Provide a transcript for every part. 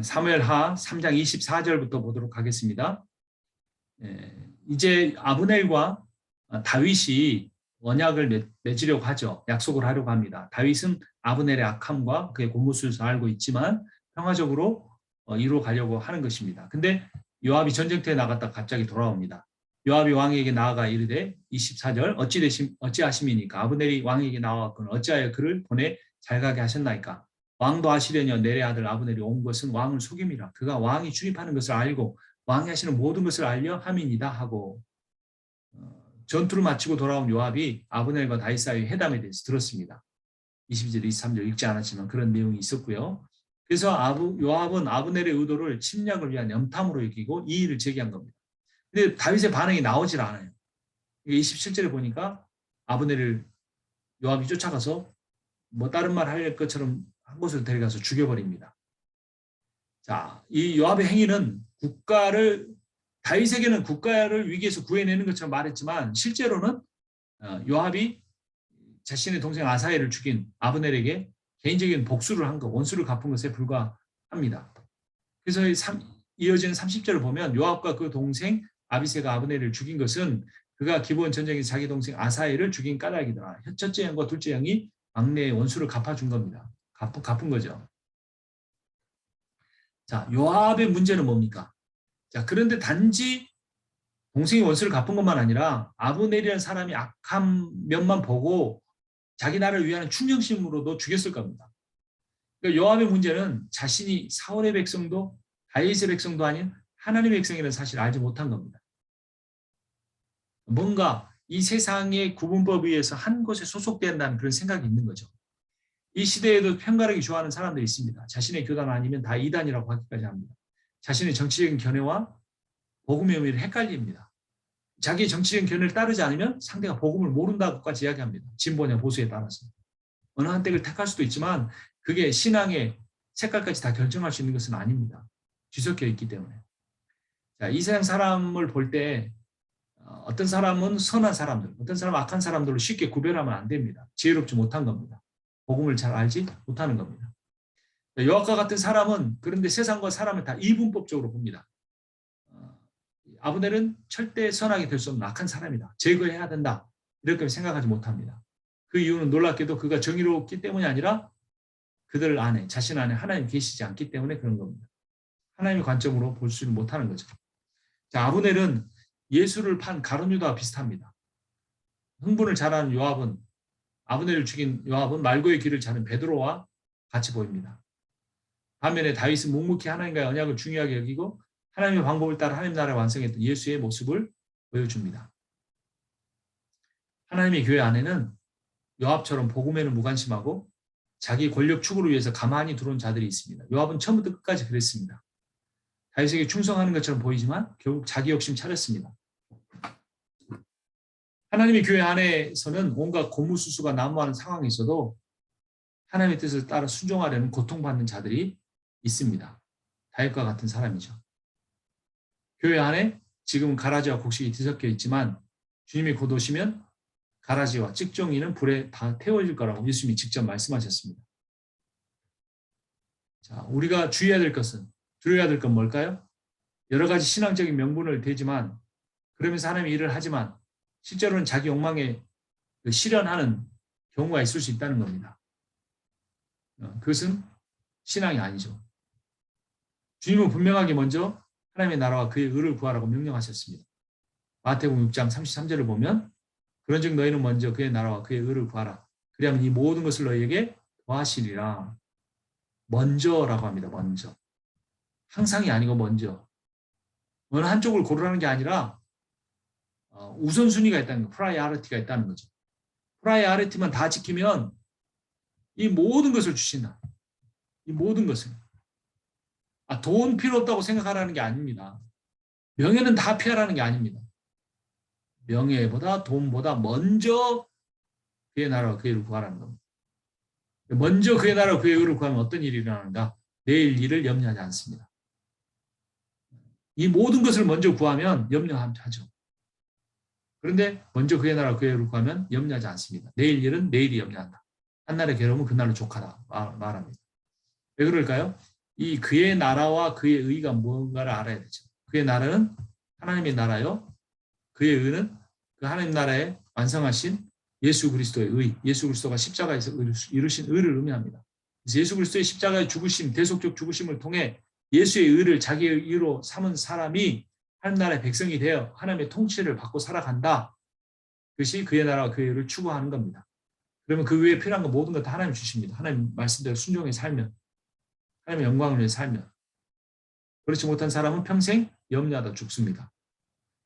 사무엘하 3장 24절부터 보도록 하겠습니다. 이제 아브넬과 다윗이 언약을 맺으려고 하죠. 약속을 하려고 합니다. 다윗은 아브넬의 악함과 그의 고무술을 알고 있지만 평화적으로 이루어 가려고 하는 것입니다. 근데 요압이 전쟁터에 나갔다 갑자기 돌아옵니다. 요압이 왕에게 나아가 이르되 24절 어찌하심이니까 아브넬이 왕에게 나왔거늘 어찌하여 그를 보내 잘가게 하셨나이까. 왕도 아시려니와 넬의 아들 아브넬이 온 것은 왕을 속임이라. 그가 왕이 출입하는 것을 알고 왕이 하시는 모든 것을 알려 함이니이다 하고, 전투를 마치고 돌아온 요압이 아브넬과 다윗 사이의 회담에 대해서 들었습니다. 22절, 23절 읽지 않았지만 그런 내용이 있었고요. 그래서 요압은 아브넬의 의도를 침략을 위한 염탐으로 여기고 이의를 제기한 겁니다. 근데 다윗의 반응이 나오질 않아요. 27절에 보니까 아브넬을 요압이 쫓아가서 뭐 다른 말 할 것처럼 한 곳으로 데려가서 죽여버립니다. 자, 이 요압의 행위는 다윗에게는 국가를 위기에서 구해내는 것처럼 말했지만 실제로는 요압이 자신의 동생 아사엘을 죽인 아브넬에게 개인적인 복수를 한 것, 원수를 갚은 것에 불과합니다. 그래서 이어지는 30절을 보면 요압과 그 동생 아비새가 아브넬을 죽인 것은 그가 기브온 전쟁에서 자기 동생 아사엘을 죽인 까닭이더라. 첫째 형과 둘째 형이 막내의 원수를 갚아준 겁니다. 갚은 거죠. 자, 요압의 문제는 뭡니까? 자, 그런데 단지 동생이 원수를 갚은 것만 아니라 아브넬이라는 사람이 악한 면만 보고 자기 나라를 위하는 충정심으로도 죽였을 겁니다. 그러니까 요압의 문제는 자신이 사울의 백성도 다윗의 백성도 아닌 하나님의 백성이라는 사실을 알지 못한 겁니다. 뭔가 이 세상의 구분법에 의해서 한 곳에 소속된다는 그런 생각이 있는 거죠. 이 시대에도 편가르기 좋아하는 사람들이 있습니다. 자신의 교단 아니면 다 이단이라고 하기까지 합니다. 자신의 정치적인 견해와 복음의 의미를 헷갈립니다. 자기의 정치적인 견해를 따르지 않으면 상대가 복음을 모른다고까지 이야기합니다. 진보냐 보수에 따라서. 어느 한택을 택할 수도 있지만 그게 신앙의 색깔까지 다 결정할 수 있는 것은 아닙니다. 뒤섞여 있기 때문에. 자, 이 세상 사람을 볼 때 어떤 사람은 선한 사람들, 어떤 사람은 악한 사람들로 쉽게 구별하면 안 됩니다. 지혜롭지 못한 겁니다. 복음을 잘 알지 못하는 겁니다. 요압과 같은 사람은 그런데 세상과 사람을 다 이분법적으로 봅니다. 아브넬은 절대 선하게 될 수 없는 악한 사람이다. 제거해야 된다. 이렇게 생각하지 못합니다. 그 이유는 놀랍게도 그가 정의롭기 때문이 아니라 그들 안에, 자신 안에 하나님 계시지 않기 때문에 그런 겁니다. 하나님의 관점으로 볼 수는 못하는 거죠. 자, 아브넬은 예수를 판 가룟유다와 비슷합니다. 흥분을 잘하는 요압은, 아브넬을 죽인 요압은 말고의 길을 자는 베드로와 같이 보입니다. 반면에 다윗은 묵묵히 하나님과의 언약을 중요하게 여기고 하나님의 방법을 따라 하나님 나라를 완성했던 예수의 모습을 보여줍니다. 하나님의 교회 안에는 요압처럼 복음에는 무관심하고 자기 권력 추구를 위해서 가만히 들어온 자들이 있습니다. 요압은 처음부터 끝까지 그랬습니다. 다윗에게 충성하는 것처럼 보이지만 결국 자기 욕심 차렸습니다. 하나님의 교회 안에서는 온갖 고무수수가 난무하는 상황이 있어도 하나님의 뜻을 따라 순종하려는 고통받는 자들이 있습니다. 다윗과 같은 사람이죠. 교회 안에 지금 가라지와 곡식이 뒤섞여 있지만 주님이 곧 오시면 가라지와 찍종이는 불에 다 태워질 거라고 예수님이 직접 말씀하셨습니다. 자, 우리가 주의해야 될 것은, 두려워야 될 건 뭘까요? 여러 가지 신앙적인 명분을 대지만 그러면서 하나님의 일을 하지만 실제로는 자기 욕망에 실현하는 경우가 있을 수 있다는 겁니다. 그것은 신앙이 아니죠. 주님은 분명하게 먼저 하나님의 나라와 그의 의를 구하라고 명령하셨습니다. 마태복음 6장 33절을 보면 그런즉 너희는 먼저 그의 나라와 그의 의를 구하라. 그리하면 이 모든 것을 너희에게 더하시리라. 먼저라고 합니다. 먼저. 항상이 아니고 먼저. 어느 한쪽을 고르라는 게 아니라 우선순위가 있다는 거, 프라이어리티가 있다는 거죠. 프라이어리티만 다 지키면 이 모든 것을 주신다. 이 모든 것을. 돈 필요 없다고 생각하라는 게 아닙니다. 명예는 다 피하라는 게 아닙니다. 명예보다 돈보다 먼저 그의 나라와 그의 의를 구하라는 겁니다. 먼저 그의 나라와 그의 의를 구하면 어떤 일이 일어나는가? 내일 일을 염려하지 않습니다. 이 모든 것을 먼저 구하면 염려하죠. 그런데 먼저 그의 나라와 그의 의를 구하면 염려하지 않습니다. 내일 일은 내일이 염려한다. 한날의 괴로움은 그날로 족하다 말합니다. 왜 그럴까요? 이 그의 나라와 그의 의가 무언가를 알아야 되죠. 그의 나라는 하나님의 나라요. 그의 의는 그 하나님 나라에 완성하신 예수 그리스도의 의, 예수 그리스도가 십자가에서 이루신 의를 의미합니다. 그래서 예수 그리스도의 십자가의 죽으심, 대속적 죽으심을 통해 예수의 의를 자기의 의로 삼은 사람이 하나님 나라의 백성이 되어 하나님의 통치를 받고 살아간다. 그것이 그의 나라와 그의 의를 추구하는 겁니다. 그러면 그 위에 필요한 거 모든 것 다 하나님 주십니다. 하나님 말씀대로 순종해 살면, 하나님의 영광을 위해 살면. 그렇지 못한 사람은 평생 염려하다 죽습니다.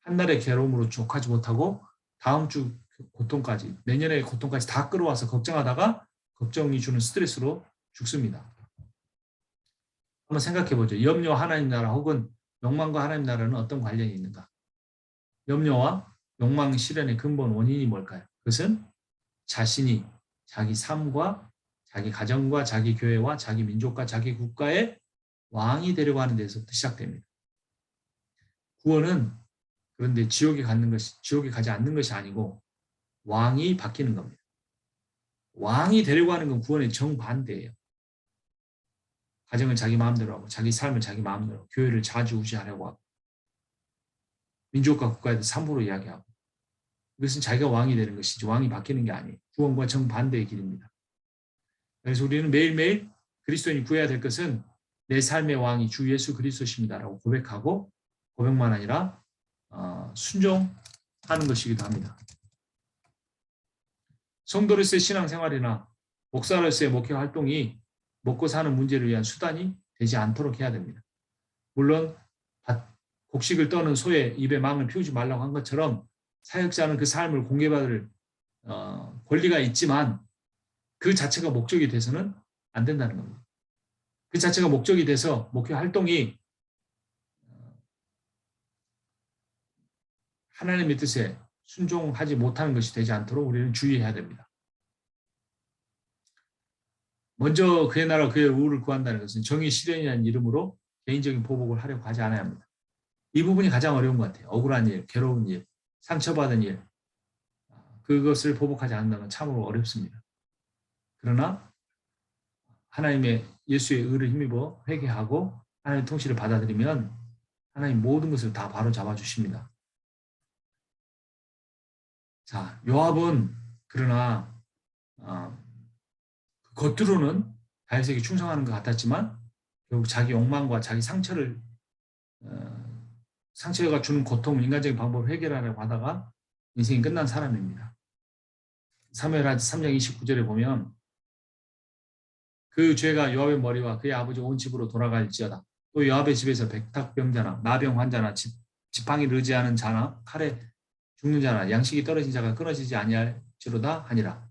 한 달의 괴로움으로 족하지 못하고 다음 주 고통까지, 내년의 고통까지 다 끌어와서 걱정하다가 걱정이 주는 스트레스로 죽습니다. 한번 생각해 보죠. 염려 하나님 나라 혹은 욕망과 하나님 나라는 어떤 관련이 있는가? 염려와 욕망 실현의 근본 원인이 뭘까요? 그것은 자신이 자기 삶과 자기 가정과 자기 교회와 자기 민족과 자기 국가의 왕이 되려고 하는 데서부터 시작됩니다. 구원은 그런데 지옥에 가지 않는 것이 아니고 왕이 바뀌는 겁니다. 왕이 되려고 하는 건 구원의 정반대예요. 가정을 자기 마음대로 하고 자기 삶을 자기 마음대로 하고 교회를 좌지우지하려고 하고 민족과 국가에 대해서 함부로 이야기하고 이것은 자기가 왕이 되는 것이지 왕이 바뀌는 게 아니에요. 구원과 정반대의 길입니다. 그래서 우리는 매일매일 그리스도인이 구해야 될 것은 내 삶의 왕이 주 예수 그리스도십니다라고 고백하고 고백만 아니라 순종하는 것이기도 합니다. 성도로서의 신앙생활이나 목사로서의 목회 활동이 먹고 사는 문제를 위한 수단이 되지 않도록 해야 됩니다. 물론 곡식을 떠는 소의 입에 망을 피우지 말라고 한 것처럼 사역자는 그 삶을 공개받을 권리가 있지만 그 자체가 목적이 돼서는 안 된다는 겁니다. 그 자체가 목적이 돼서 목회 활동이 하나님의 뜻에 순종하지 못하는 것이 되지 않도록 우리는 주의해야 됩니다. 먼저 그의 나라 그의 의를 구한다는 것은 정의 실현이라는 이름으로 개인적인 보복을 하려고 하지 않아야 합니다. 이 부분이 가장 어려운 것 같아요. 억울한 일, 괴로운 일, 상처받은 일, 그것을 보복하지 않는다면 참으로 어렵습니다. 그러나 하나님의 예수의 의를 힘입어 회개하고 하나님의 통치를 받아들이면 하나님 모든 것을 다 바로 잡아주십니다. 자, 요압은 그러나 겉으로는 다윗에게 충성하는 것 같았지만 결국 자기 욕망과 자기 상처가 주는 고통을 인간적인 방법으로 해결하려고 하다가 인생이 끝난 사람입니다. 사무엘하 3장 29절에 보면 그 죄가 요압의 머리와 그의 아버지 온 집으로 돌아갈지어다. 또 요압의 집에서 백탁병자나 나병 환자나 지팡이를 의지하는 자나 칼에 죽는 자나 양식이 떨어진 자가 끊어지지 아니할지로다 하니라.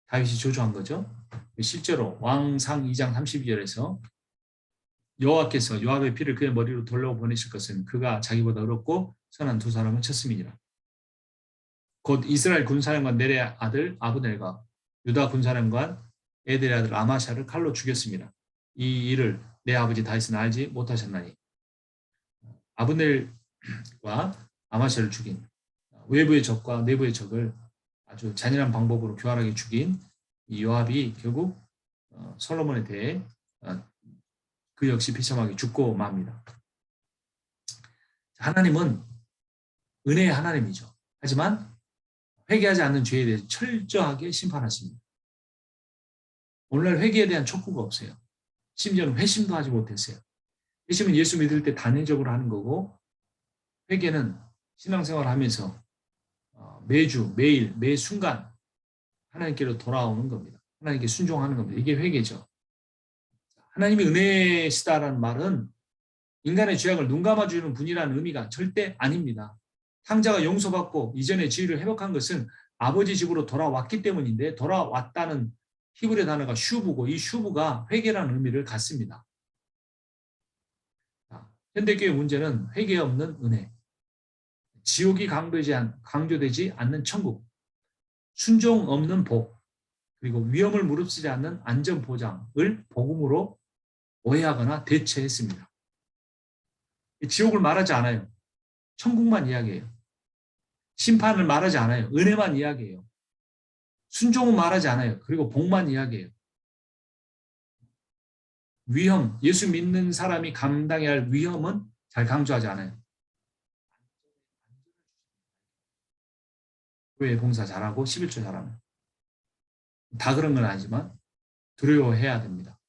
다윗이 조조한 거죠. 실제로 왕상 2장 32절에서 여호와께서 요압의 피를 그의 머리로 돌려보내실 것은 그가 자기보다 어렵고 선한 두 사람을 쳤음이니라. 곧 이스라엘 군사령관 넬의 아들 아브넬과 유다 군사령관 에델의 아들 아마샤를 칼로 죽였습니다. 이 일을 내 아버지 다윗은 알지 못하셨나니. 아브넬과 아마샤를 죽인 외부의 적과 내부의 적을 아주 잔인한 방법으로 교활하게 죽인 이 요압이 결국 솔로몬에 대해 그 역시 비참하게 죽고 맙니다. 하나님은 은혜의 하나님이죠. 하지만 회개하지 않는 죄에 대해 철저하게 심판하십니다. 오늘날 회개에 대한 촉구가 없어요. 심지어는 회심도 하지 못했어요. 회심은 예수 믿을 때 단회적으로 하는 거고 회개는 신앙생활을 하면서 매주, 매일, 매 순간 하나님께로 돌아오는 겁니다. 하나님께 순종하는 겁니다. 이게 회개죠. 하나님이 은혜시다라는 말은 인간의 죄악을 눈감아주는 분이라는 의미가 절대 아닙니다. 탕자가 용서받고 이전의 지위를 회복한 것은 아버지 집으로 돌아왔기 때문인데 돌아왔다는 히브리 단어가 슈브고 이 슈브가 회개라는 의미를 갖습니다. 현대교회 문제는 회개 없는 은혜, 지옥이 강조되지 않는 천국, 순종 없는 복, 그리고 위험을 무릅쓰지 않는 안전보장을 복음으로 오해하거나 대체했습니다. 지옥을 말하지 않아요. 천국만 이야기해요. 심판을 말하지 않아요. 은혜만 이야기해요. 순종은 말하지 않아요. 그리고 복만 이야기해요. 위험, 예수 믿는 사람이 감당해야 할 위험은 잘 강조하지 않아요. 교회 봉사 잘하고 11조 잘하면. 다 그런 건 아니지만 두려워해야 됩니다.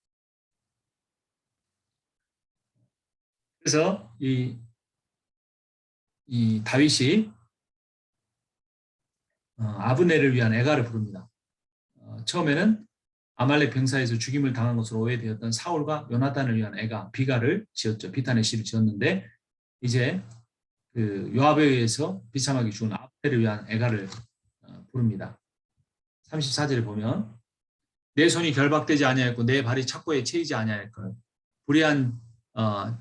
그래서 이 다윗이 아브넬을 위한 애가를 부릅니다. 처음에는 아말렉 병사에서 죽임을 당한 것으로 오해되었던 사울과 요나단을 위한 애가 비가를 지었죠. 비탄의 씨를 지었는데 이제 그 요압에 의해서 비참하게 죽은 아브넬을 위한 애가를 부릅니다. 34절에 보면 내 손이 결박되지 아니하였고 내 발이 착고에 채이지 아니하였고 불의한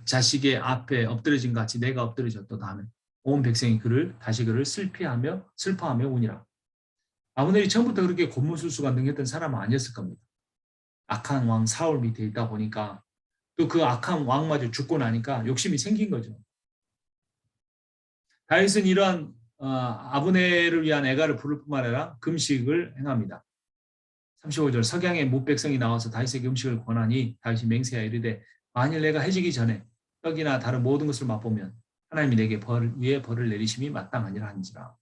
자식의 앞에 엎드려진 같이 내가 엎드려졌도다 하면 온 백성이 다시 그를 슬퍼하며 우니라. 아브넬이 처음부터 그렇게 곤무술수가 능했던 사람은 아니었을 겁니다. 악한 왕 사울 밑에 있다 보니까 또 그 악한 왕마저 죽고 나니까 욕심이 생긴 거죠. 다윗은 이러한 아브넬을 위한 애가를 부를 뿐만 아니라 금식을 행합니다. 35절 석양에 뭇백성이 나와서 다윗에게 음식을 권하니 다윗이 맹세하여 이르되 만일 내가 해지기 전에 떡이나 다른 모든 것을 맛보면 하나님이 내게 위에 벌을 내리심이 마땅하니라 한지라.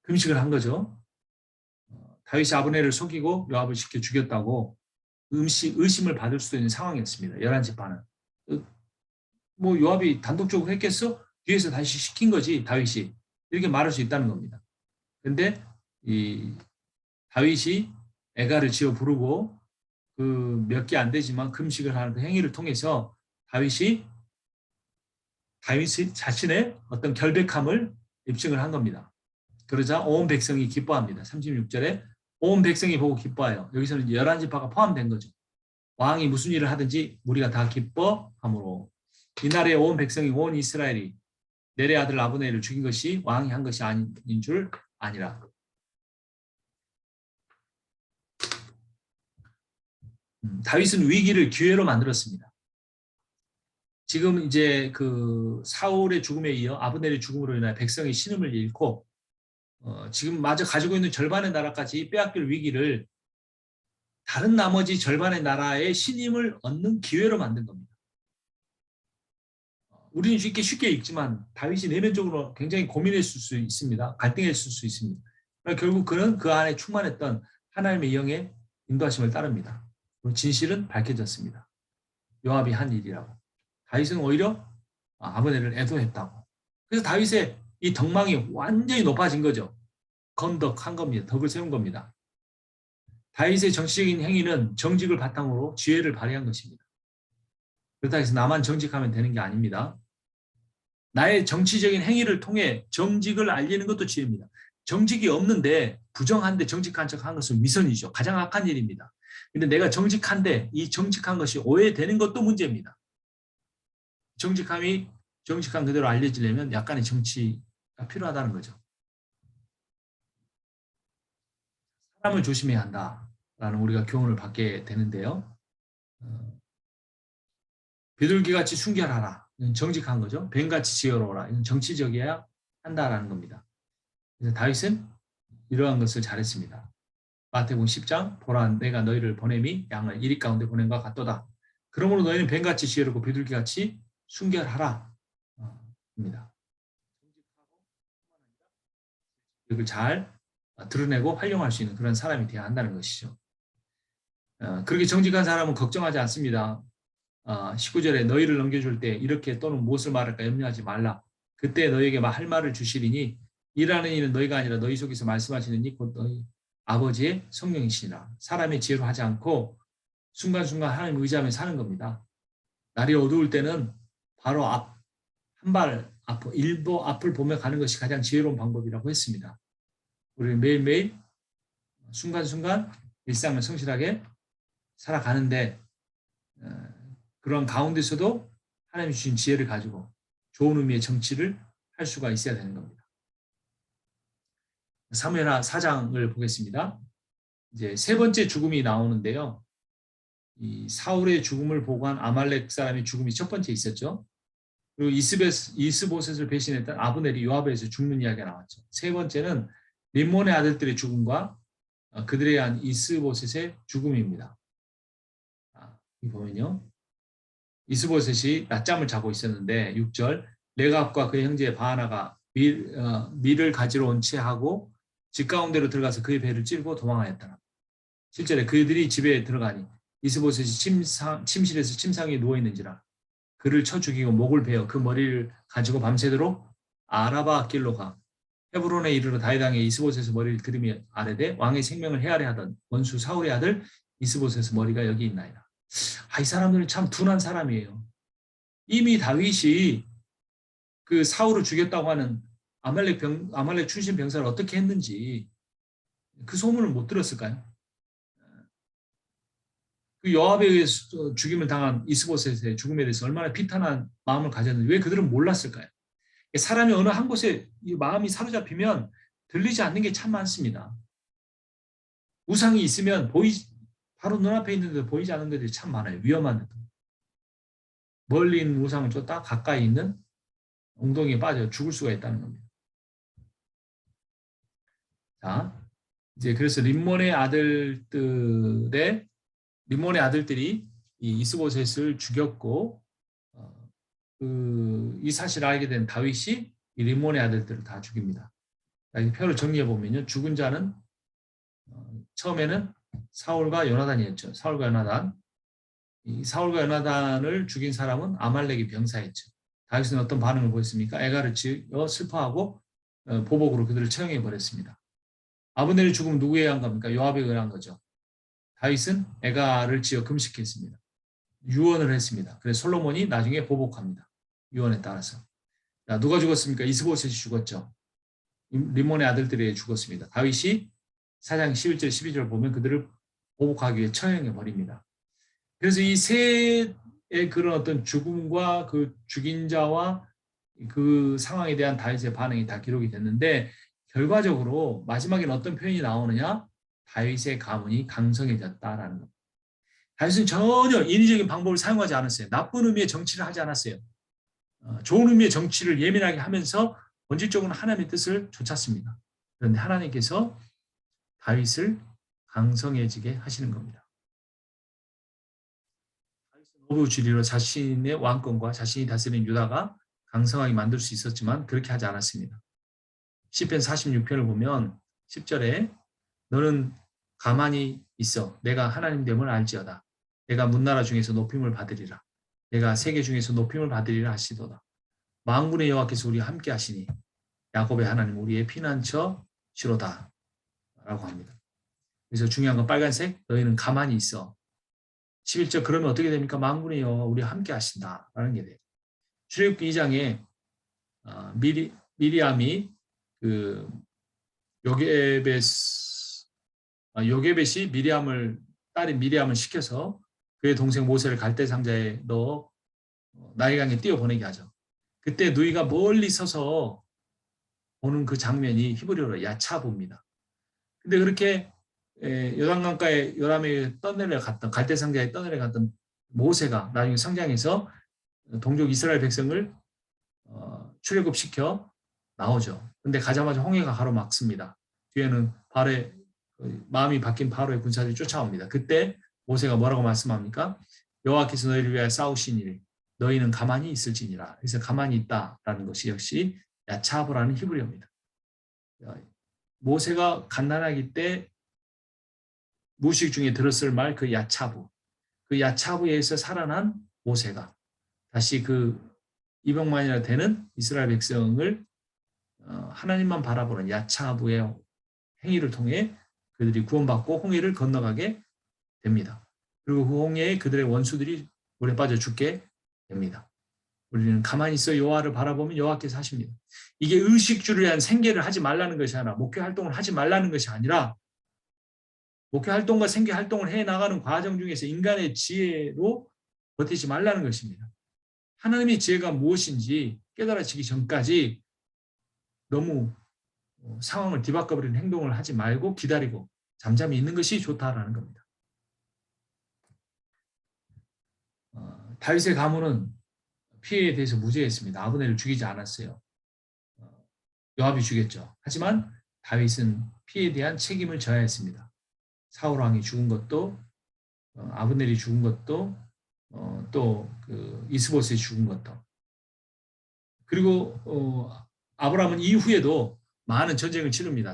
금식을 한 거죠. 다윗이 아브넬을 속이고 요압을 시켜 죽였다고 의심을 받을 수도 있는 상황이었습니다. 11지파는. 뭐 요압이 단독적으로 했겠어? 뒤에서 다시 시킨 거지 다윗이. 이렇게 말할 수 있다는 겁니다. 그런데 이 다윗이 애가를 지어 부르고 그 몇 개 안 되지만 금식을 하는 그 행위를 통해서 다윗이 자신의 어떤 결백함을 입증을 한 겁니다. 그러자 온 백성이 기뻐합니다. 36절에 온 백성이 보고 기뻐해요. 여기서는 11지파가 포함된 거죠. 왕이 무슨 일을 하든지 우리가 다 기뻐함으로 이날에 온 백성이 온 이스라엘이 넬의 아들 아브넬을 죽인 것이 왕이 한 것이 아닌 줄 아니라. 다윗은 위기를 기회로 만들었습니다. 지금 이제 그 사울의 죽음에 이어 아브넬의 죽음으로 인해 백성의 신음을 잃고 지금 마저 가지고 있는 절반의 나라까지 빼앗길 위기를 다른 나머지 절반의 나라의 신임을 얻는 기회로 만든 겁니다. 우리는 쉽게 읽지만 다윗이 내면적으로 굉장히 고민했을 수 있습니다. 갈등했을 수 있습니다. 결국 그는 그 안에 충만했던 하나님의 영의 인도하심을 따릅니다. 진실은 밝혀졌습니다. 요압이 한 일이라고. 다윗은 오히려 아브넬을 애도했다고. 그래서 다윗의 이 덕망이 완전히 높아진 거죠. 건덕한 겁니다. 덕을 세운 겁니다. 다윗의 정치적인 행위는 정직을 바탕으로 지혜를 발휘한 것입니다. 그렇다고 해서 나만 정직하면 되는 게 아닙니다. 나의 정치적인 행위를 통해 정직을 알리는 것도 지혜입니다. 정직이 없는데 부정한데 정직한 척한 것은 위선이죠. 가장 악한 일입니다. 근데 내가 정직한데 이 정직한 것이 오해되는 것도 문제입니다. 정직함이 정직한 그대로 알려지려면 약간의 정치가 필요하다는 거죠. 사람을 조심해야 한다라는 우리가 교훈을 받게 되는데요. 비둘기같이 순결하라. 이건 정직한 거죠. 뱀같이 지혜로워라. 이건 정치적이어야 한다라는 겁니다. 그래서 다윗은 이러한 것을 잘했습니다. 마태복음 10장 보라 내가 너희를 보냄이 양을 이리 가운데 보낸 것 같도다. 그러므로 너희는 뱀같이 지혜롭고 비둘기같이 순결하라. 입니다. 이걸 잘 드러내고 활용할 수 있는 그런 사람이 되어야 한다는 것이죠. 그렇게 정직한 사람은 걱정하지 않습니다. 19절에 너희를 넘겨줄 때 이렇게 또는 무엇을 말할까 염려하지 말라. 그때 너희에게 할 말을 주시리니 일하는 이는 너희가 아니라 너희 속에서 말씀하시는 이 곧 너희 아버지의 성령이시니라. 사람의 지혜로 하지 않고 순간순간 하나님 의지하며 사는 겁니다. 날이 어두울 때는 바로 한 발 앞, 일도 앞을 보며 가는 것이 가장 지혜로운 방법이라고 했습니다. 우리는 매일매일 순간순간 일상을 성실하게 살아가는데 그런 가운데서도 하나님 주신 지혜를 가지고 좋은 의미의 정치를 할 수가 있어야 되는 겁니다. 사무엘하 4장을 보겠습니다. 이제 세 번째 죽음이 나오는데요. 이 사울의 죽음을 보고한 아말렉 사람의 죽음이 첫 번째 있었죠. 그리고 이스보셋을 배신했던 아브넬이 요압에서 죽는 이야기가 나왔죠. 세 번째는 림몬의 아들들의 죽음과 그들에 의한 이스보셋의 죽음입니다. 이 보면요. 이스보셋이 낮잠을 자고 있었는데 6절 레갑과 그의 형제 바하나가 밀을 가지러 온 채 하고 집 가운데로 들어가서 그의 배를 찔고 도망하였더라. 7절에 그들이 집에 들어가니 이스보셋이 침실에서 침상에 누워있는지라 그를 쳐 죽이고 목을 베어 그 머리를 가지고 밤새도록 아라바 길로 가 헤브론에 이르러 다윗 왕의 이스보셋의 머리를 들이며 아뢰되 왕의 생명을 헤아려 하던 원수 사울의 아들 이스보셋의 머리가 여기 있나이다. 이 사람들은 참 둔한 사람이에요. 이미 다윗이 그 사울을 죽였다고 하는 아말렉 출신 병사를 어떻게 했는지 그 소문을 못 들었을까요? 그 요압에 의해서 죽임을 당한 이스보셋의 죽음에 대해서 얼마나 비탄한 마음을 가졌는지 왜 그들은 몰랐을까요? 사람이 어느 한 곳에 마음이 사로잡히면 들리지 않는 게 참 많습니다. 우상이 있으면 바로 눈앞에 있는데 보이지 않는 것들이 참 많아요. 위험한 데도. 멀리 있는 우상을 쫓다 가까이 있는 엉덩이에 빠져 죽을 수가 있다는 겁니다. 자, 이제 그래서 림몬의 아들들이 이 이스보셋을 죽였고 이 사실을 알게 된 다윗이 이 림몬의 아들들을 다 죽입니다. 이 표를 정리해 보면요, 죽은 자는 처음에는 사울과 요나단이었죠. 이 사울과 요나단을 죽인 사람은 아말렉의 병사였죠. 다윗은 어떤 반응을 보였습니까? 애가를 지어 슬퍼하고 보복으로 그들을 처형해 버렸습니다. 아브넬의 죽음은 누구에 의한 겁니까? 요압에 의한 거죠. 다윗은 애가를 지어 금식했습니다. 유언을 했습니다. 그래서 솔로몬이 나중에 보복합니다. 유언에 따라서. 자, 누가 죽었습니까? 이스보셋이 죽었죠. 림몬의 아들들이 죽었습니다. 다윗이 4장 11절 12절 보면 그들을 보복하기 위해 처형해 버립니다. 그래서 이 셋의 그런 어떤 죽음과 그 죽인 자와 그 상황에 대한 다윗의 반응이 다 기록이 됐는데 결과적으로 마지막에는 어떤 표현이 나오느냐? 다윗의 가문이 강성해졌다라는 겁니다. 다윗은 전혀 인위적인 방법을 사용하지 않았어요. 나쁜 의미의 정치를 하지 않았어요. 좋은 의미의 정치를 예민하게 하면서 본질적으로 하나님의 뜻을 좇았습니다. 그런데 하나님께서 다윗을 강성해지게 하시는 겁니다. 노부주의로 자신의 왕권과 자신이 다스리는 유다가 강성하게 만들 수 있었지만 그렇게 하지 않았습니다. 시편 46편을 보면 10절에 너는 가만히 있어 내가 하나님 됨을 알지어다. 내가 문나라 중에서 높임을 받으리라. 내가 세계 중에서 높임을 받으리라 하시도다. 만군의 여호와께서 우리와 함께 하시니 야곱의 하나님 우리의 피난처시로다 라고 합니다. 그래서 중요한 건 빨간색 너희는 가만히 있어. 11절 그러면 어떻게 됩니까? 만군의 여호와 우리와 함께 하신다라는 게 돼요. 출애굽기 2장에 미리암이 그 요게벳이 딸인 미리암을 시켜서 그의 동생 모세를 갈대 상자에 넣어 나일강에 띄워보내게 하죠. 그때 누이가 멀리 서서 보는 그 장면이 히브리어로 야차보입니다. 근데 그렇게 요단강가에 요람에 떠내려갔던 갈대 상자에 떠내려갔던 모세가 나중에 성장해서 동족 이스라엘 백성을 출애굽시켜 나오죠. 근데 가자마자 홍해가 가로막습니다. 뒤에는 바로의 마음이 바뀐 바로의 군사들이 쫓아옵니다. 그때 모세가 뭐라고 말씀합니까? 여호와께서 너희를 위하여 싸우시니 너희는 가만히 있을지니라. 그래서 가만히 있다라는 것이 역시 야차보라는 히브리어입니다. 모세가 갓난아기 때 무식 중에 들었을 말 그 야차부. 그 야차부에 의해서 살아난 모세가 다시 그 200만이나 되는 이스라엘 백성을 하나님만 바라보는 야차부의 행위를 통해 그들이 구원받고 홍해를 건너가게 됩니다. 그리고 그 홍해에 그들의 원수들이 물에 빠져 죽게 됩니다. 우리는 가만히 있어 여호와를 바라보면 여호와께서 하십니다. 이게 의식주를 위한 생계를 하지 말라는 것이 아니라 목회 활동을 하지 말라는 것이 아니라 목회 활동과 생계 활동을 해나가는 과정 중에서 인간의 지혜로 버티지 말라는 것입니다. 하나님의 지혜가 무엇인지 깨달아지기 전까지 너무 상황을 뒤바꿔버리는 행동을 하지 말고 기다리고 잠잠히 있는 것이 좋다라는 겁니다. 다윗의 가문은 피해에 대해서 무죄했습니다. 아브넬을 죽이지 않았어요. 요압이 죽였죠. 하지만 다윗은 피해에 대한 책임을 져야 했습니다. 사울 왕이 죽은 것도 아브넬이 죽은 것도 또 그 이스보셋이 죽은 것도. 그리고 아브라함은 이후에도 많은 전쟁을 치릅니다.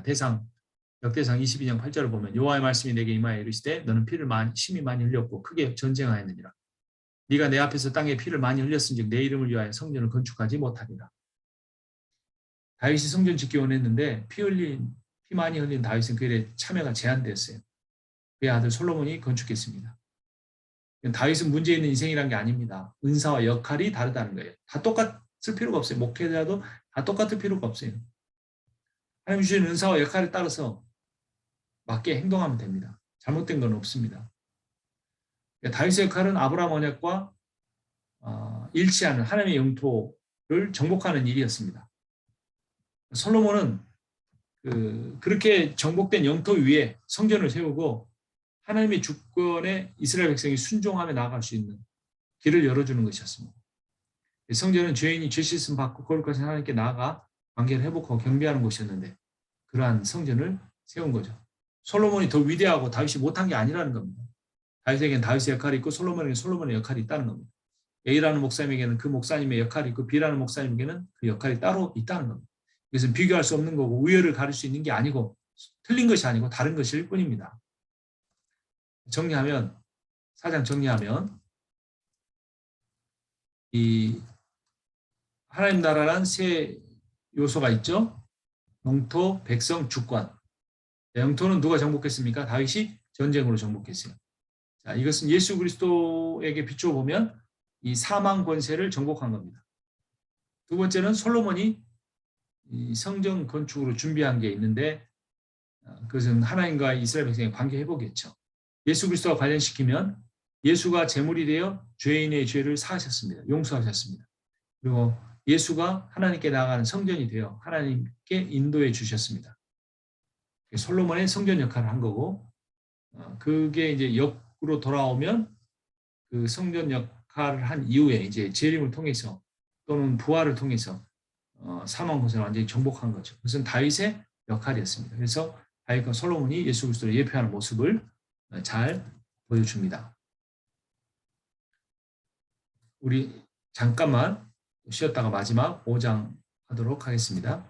역대상 22장 8절을 보면 여호와의 말씀이 내게 임하여 이르시되 너는 피를 심히 많이 흘렸고 크게 전쟁하였느니라. 네가 내 앞에서 땅에 피를 많이 흘렸은즉 내 이름을 위하여 성전을 건축하지 못하리라. 다윗이 성전 짓기 원했는데 피 많이 흘린 다윗은 그 일에 참여가 제한되었어요. 그의 아들 솔로몬이 건축했습니다. 다윗은 문제 있는 인생이란 게 아닙니다. 은사와 역할이 다르다는 거예요. 다 똑같을 필요가 없어요. 목회자도 다 똑같을 필요가 없어요. 하나님 주신 은사와 역할에 따라서 맞게 행동하면 됩니다. 잘못된 건 없습니다. 다윗의 역할은 아브라함 언약과 일치하는 하나님의 영토를 정복하는 일이었습니다. 솔로몬은 그렇게 정복된 영토 위에 성전을 세우고 하나님의 주권에 이스라엘 백성이 순종하며 나아갈 수 있는 길을 열어주는 것이었습니다. 성전은 죄인이 죄 씻음 받고 거룩하신 하나님께 나아가 관계를 회복하고 경배하는 곳이었는데 그러한 성전을 세운 거죠. 솔로몬이 더 위대하고 다윗이 못한 게 아니라는 겁니다. 다윗에게는 다윗의 역할이 있고 솔로몬에게는 솔로몬의 역할이 있다는 겁니다. A라는 목사님에게는 그 목사님의 역할이 있고 B라는 목사님에게는 그 역할이 따로 있다는 겁니다. 이것은 비교할 수 없는 거고 우열을 가릴 수 있는 게 아니고 틀린 것이 아니고 다른 것일 뿐입니다. 정리하면 4장 정리하면 이 하나님 나라란 세 요소가 있죠. 영토, 백성, 주권. 영토는 누가 정복했습니까? 다윗이 전쟁으로 정복했어요. 자, 이것은 예수 그리스도에게 비추어 보면 이 사망 권세를 정복한 겁니다. 두 번째는 솔로몬이 이 성전 건축으로 준비한 게 있는데 그것은 하나님과 이스라엘 백성의 관계 회복이었죠. 예수 그리스도와 관련시키면 예수가 제물이 되어 죄인의 죄를 사하셨습니다. 용서하셨습니다. 그리고 예수가 하나님께 나아가는 성전이 되어 하나님께 인도해 주셨습니다. 솔로몬의 성전 역할을 한 거고 그게 이제 역으로 돌아오면 그 성전 역할을 한 이후에 이제 재림을 통해서 또는 부활을 통해서 사망 권세를 완전히 정복한 거죠. 그것은 다윗의 역할이었습니다. 그래서 다윗과 솔로몬이 예수 그리스도를 예표하는 모습을 잘 보여줍니다. 우리 잠깐만 쉬었다가 마지막 5장 하도록 하겠습니다.